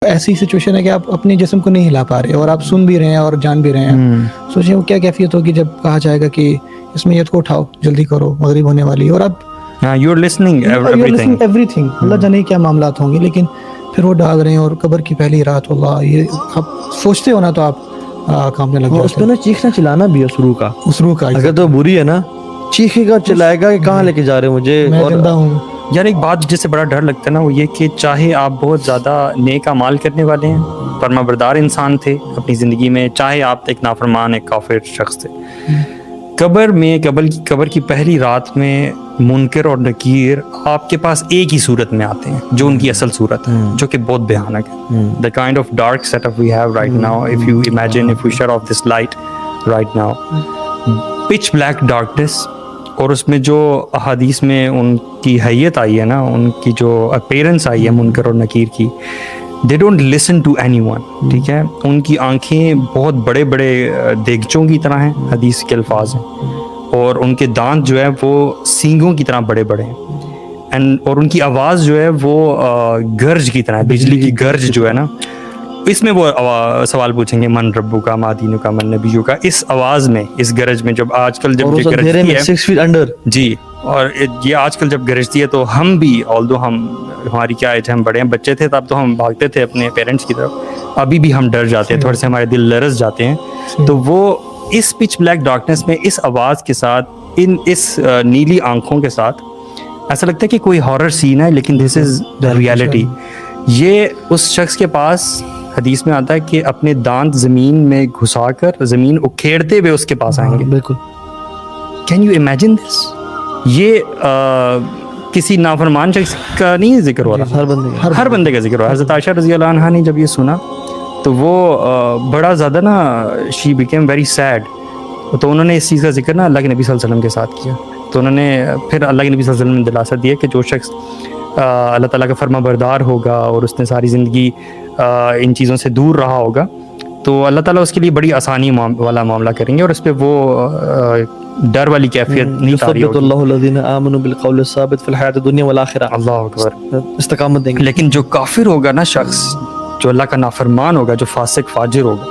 ایسی سچویشن ہے کہ آپ اپنے جسم کو نہیں ہلا پا رہے اور آپ سن بھی رہے ہیں اور جان بھی رہے ہیں. سوچیں وہ کیا کیفیت ہوگی جب کہا جائے گا کہ اس میت کو اٹھاؤ, جلدی کرو, مغرب ہونے والی ہے, اور آپ یو آر لسننگ ایوری تھنگ. اللہ جانے کیا معاملات ہوں گے, لیکن پھر وہ ڈال رہے ہیں. اور قبر کی پہلی رات, اللہ یہ آپ سوچتے ہو نا تو آپ کانپنے لگ اس میں نا چیخنا چلانا بھی ہے اس روح کا. اگر تو بری ہے نا, چیخے گا, چلائے گا کہ کہاں لے کے جا رہے ہو مجھے. میں زندہ ہوں. یار ایک بات جس سے بڑا ڈر لگتا ہے نا, وہ یہ کہ چاہے آپ بہت زیادہ نیک اعمال کرنے والے ہیں, فرما بردار انسان تھے اپنی زندگی میں, چاہے آپ ایک نافرمان ایک کافر شخص تھے, قبر میں قبر کی پہلی رات میں منکر اور نکیر آپ کے پاس ایک ہی صورت میں آتے ہیں, جو ان کی اصل صورت ہے, جو کہ بہت بھیانک ہے. the kind of dark setup we have right now, if you imagine, if we shut off this light right now, pitch black darkness. اور اس میں جو احادیث میں ان کی حیت آئی ہے نا, ان کی جو اپیرنس آئی ہے منکر اور نکیر کی, they don't listen to anyone. ٹھیک ہے, ان کی آنکھیں بہت بڑے بڑے دیگچوں کی طرح ہیں, حدیث کے الفاظ ہیں, اور ان کے دانت جو ہے وہ سینگوں کی طرح بڑے بڑے ہیں, اور ان کی آواز جو ہے وہ گرج کی طرح ہے, بجلی کی گرج جو ہے نا. اس میں وہ سوال پوچھیں گے من ربو کا, ما دینو کا, من نبیو کا, اس آواز میں, اس گرج میں. جب آج کل جب یہ گرجتی ہے 6 feet under, جی, اور یہ آج کل جب گرجتی ہے تو ہم بھی, although ہماری کیا ایج ہے, ہم بڑے ہیں, بچے تھے تب تو ہم بھاگتے تھے اپنے پیرنٹس کی طرف, ابھی بھی ہم ڈر جاتے ہیں تھوڑے سے, ہمارے دل لرز جاتے ہیں. تو وہ اس پچ بلیک ڈارکنیس میں, اس آواز کے ساتھ, اس نیلی آنکھوں کے ساتھ, ایسا لگتا ہے کہ کوئی ہارر سین ہے, لیکن دس از دا ریالٹی. یہ اس شخص کے پاس حدیث میں آتا ہے کہ اپنے دانت زمین میں گھسا کر زمین اکھیڑتے ہوئے اس کے پاس آئیں گے. بالکل. Can you imagine this? یہ کسی نافرمان شخص کا نہیں ذکر ہو رہا, ہر بندے کا ذکر ہو رہا. حضرت عائشہ رضی اللہ عنہا نے جب یہ سنا تو وہ بڑا زیادہ نا, شی بیکیم ویری سیڈ. تو انہوں نے اس چیز کا ذکر نا اللہ کے نبی صلی اللہ علیہ وسلم کے ساتھ کیا. تو انہوں نے پھر اللہ کے نبی صلی اللہ علیہ وسلم نے دلاسا دیا کہ جو شخص اللہ تعالیٰ کا فرما بردار ہوگا اور اس نے ساری زندگی ان چیزوں سے دور رہا ہوگا, تو اللہ تعالیٰ اس کے لیے بڑی آسانی والا معاملہ کریں گے, اور اس پہ وہ ڈر والی کیفیت نہیں تاری ہوگی. اللہ الذین آمنوا بالقول الثابت فی الحیاۃ الدنیا والآخرہ. اللہ اکبر, استقامت دیں گے. لیکن جو کافر ہوگا نا شخص, جو اللہ کا نافرمان ہوگا, جو فاسق فاجر ہوگا,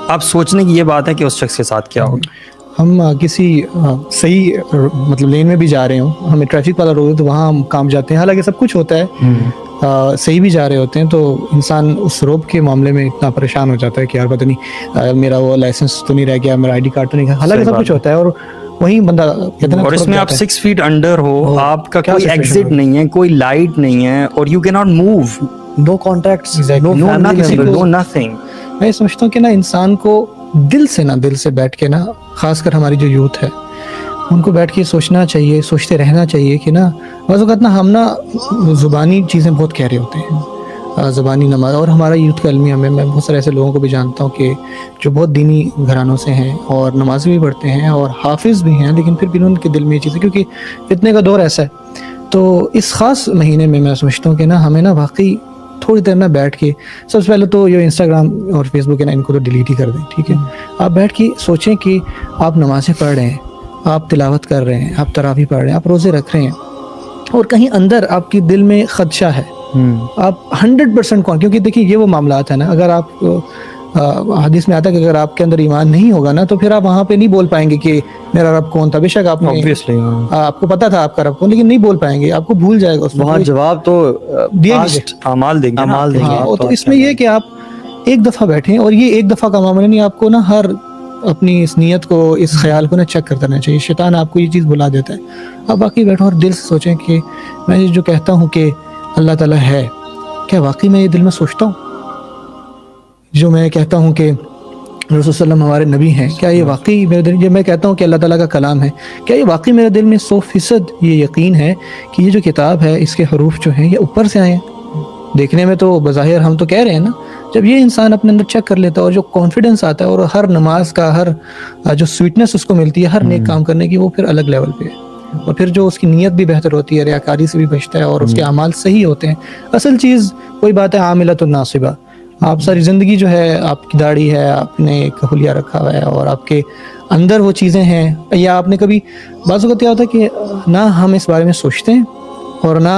آپ سوچنے کی یہ بات ہے کہ اس شخص کے ساتھ کیا ہوگا. ہم کسی صحیح مطلب لین میں بھی جا رہے ہوں, ہمیں ٹریفک والا روک ہے تو وہاں ہم کام جاتے ہیں, حالانکہ سب کچھ ہوتا ہے, صحیح بھی جا رہے ہوتے ہیں, تو انسان اس روب کے معاملے میں اتنا پریشان ہو جاتا ہے کہ یار پتہ نہیں میرا وہ لائسنس تو نہیں رہ گیا, میرا آئی ڈی کارڈ تو نہیں, حالانکہ سب کچھ ہوتا ہے. اور وہیں بندہ کہتے ہیں, اور اس میں آپ 6 feet under ہو, آپ کا کوئی ایگزٹ نہیں ہے, کوئی لائٹ نہیں ہے, اور you can not move, no contacts, no nothing. میں سمجھتا ہوں کہ نا انسان کو دل سے بیٹھ کے نا, خاص کر ہماری جو یوتھ ہے ان کو بیٹھ کے سوچنا چاہیے, سوچتے رہنا چاہیے کہ نا بعض اوقات نا ہم نا زبانی چیزیں بہت کہہ رہے ہوتے ہیں, زبانی نماز. اور ہمارا یوتھ کا المیہ میں بہت سارے ایسے لوگوں کو بھی جانتا ہوں کہ جو بہت دینی گھرانوں سے ہیں اور نماز بھی پڑھتے ہیں اور حافظ بھی ہیں, لیکن پھر بھی ان کے دل میں یہ چیزیں, کیونکہ فتنے کا دور ایسا ہے. تو اس خاص مہینے میں سمجھتا ہوں کہ نا ہمیں نا واقعی تھوڑی دیر میں بیٹھ کے, سب سے پہلے تو یہ انسٹاگرام اور فیس بک ہے نا, ان کو تو ڈیلیٹ ہی کر دیں. ٹھیک ہے, آپ بیٹھ کے سوچیں کہ آپ نمازیں پڑھ رہے ہیں, آپ تلاوت کر رہے ہیں, آپ تراویح پڑھ رہے ہیں, آپ روزے رکھ رہے ہیں, اور کہیں اندر آپ کی دل میں خدشہ ہے, آپ 100% کیونکہ دیکھیے یہ وہ معاملات ہیں نا, اگر آپ حدیث میں آتا ہے کہ اگر آپ کے اندر ایمان نہیں ہوگا نا تو پھر آپ وہاں پہ نہیں بول پائیں گے کہ میرا رب کون تھا. بے شک آپ کو پتا تھا آپ کا رب کون, لیکن نہیں بول پائیں گے, آپ کو بھول جائے گا. وہاں جواب تو اعمال دیں گے. تو اس میں یہ کہ آپ ایک دفعہ بیٹھیں, اور یہ ایک دفعہ کا معاملہ نہیں, آپ کو نا ہر اپنی اس نیت کو, اس خیال کو نا چیک کرتا رہنا چاہیے. شیطان آپ کو یہ چیز بلا دیتا ہے, آپ باقی بیٹھو اور دل سے سوچیں کہ میں جو کہتا ہوں کہ اللہ تعالیٰ ہے, کیا واقعی میں یہ دل میں سوچتا ہوں؟ جو میں کہتا ہوں کہ رسول صلی اللہ علیہ وسلم ہمارے نبی ہیں, کیا یہ واقعی میرے دل, جب میں کہتا ہوں کہ اللہ تعالیٰ کا کلام ہے, کیا یہ واقعی میرے دل میں 100% یہ یقین ہے کہ یہ جو کتاب ہے اس کے حروف جو ہیں یہ اوپر سے آئے ہیں؟ دیکھنے میں تو بظاہر ہم تو کہہ رہے ہیں نا, جب یہ انسان اپنے اندر چیک کر لیتا ہے اور جو کانفیڈنس آتا ہے اور ہر نماز کا ہر جو سویٹنس اس کو ملتی ہے ہر نیک کام کرنے کی, وہ پھر الگ لیول پہ ہے. اور پھر جو اس کی نیت بھی بہتر ہوتی ہے, ریاکاری سے بھی بچتا ہے, اور اس کے اعمال صحیح ہوتے ہیں. اصل چیز کوئی بات ہے عاملۃ الناصبہ, آپ ساری زندگی جو ہے, آپ کی داڑھی ہے, آپ نے ایک حلیہ رکھا ہوا ہے, اور آپ کے اندر وہ چیزیں ہیں, یا آپ نے کبھی, بعض اوقات کیا ہوتا ہے کہ نہ ہم اس بارے میں سوچتے ہیں اور نہ